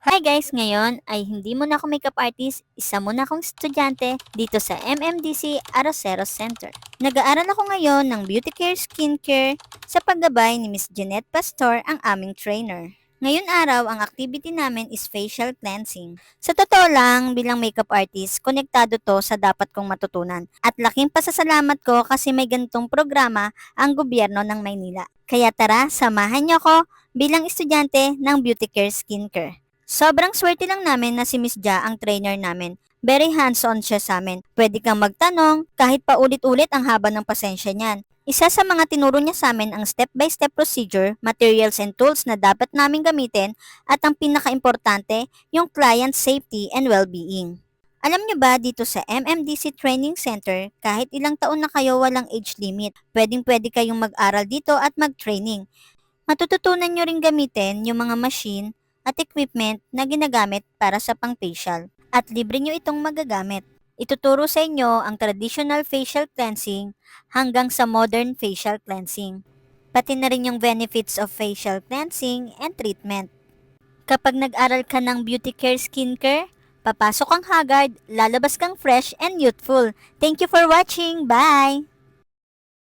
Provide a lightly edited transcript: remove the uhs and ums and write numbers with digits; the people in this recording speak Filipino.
Hi guys! Ngayon ay hindi muna ako makeup artist, isa muna akong estudyante dito sa MMDC Aroseros Center. Nag-aaral ako ngayon ng Beauty Care Skincare sa paggabay ni Miss Jeanette Pastor, ang aming trainer. Ngayon araw, ang activity namin is facial cleansing. Sa totoo lang, bilang makeup artist, konektado to sa dapat kong matutunan. At laking pasasalamat ko kasi may ganitong programa ang gobyerno ng Maynila. Kaya tara, samahan niyo ko bilang estudyante ng Beauty Care Skincare. Sobrang swerte lang namin na si Miss Ja ang trainer namin. Very hands-on siya sa amin. Pwede kang magtanong kahit paulit-ulit ang haba ng pasensya niyan. Isa sa mga tinuro niya sa amin ang step-by-step procedure, materials and tools na dapat namin gamitin at ang pinaka-importante, yung client safety and well-being. Alam niyo ba dito sa MMDC Training Center, kahit ilang taon na kayo walang age limit, pwedeng-pwede kayong mag-aral dito at mag-training. Matututunan nyo ring gamitin yung mga machine at equipment na ginagamit para sa pang-facial. At libre nyo itong magagamit. Ituturo sa inyo ang traditional facial cleansing hanggang sa modern facial cleansing. Pati na rin yung benefits of facial cleansing and treatment. Kapag nag-aral ka ng beauty care skincare, papasok kang haggard, lalabas kang fresh and youthful. Thank you for watching. Bye!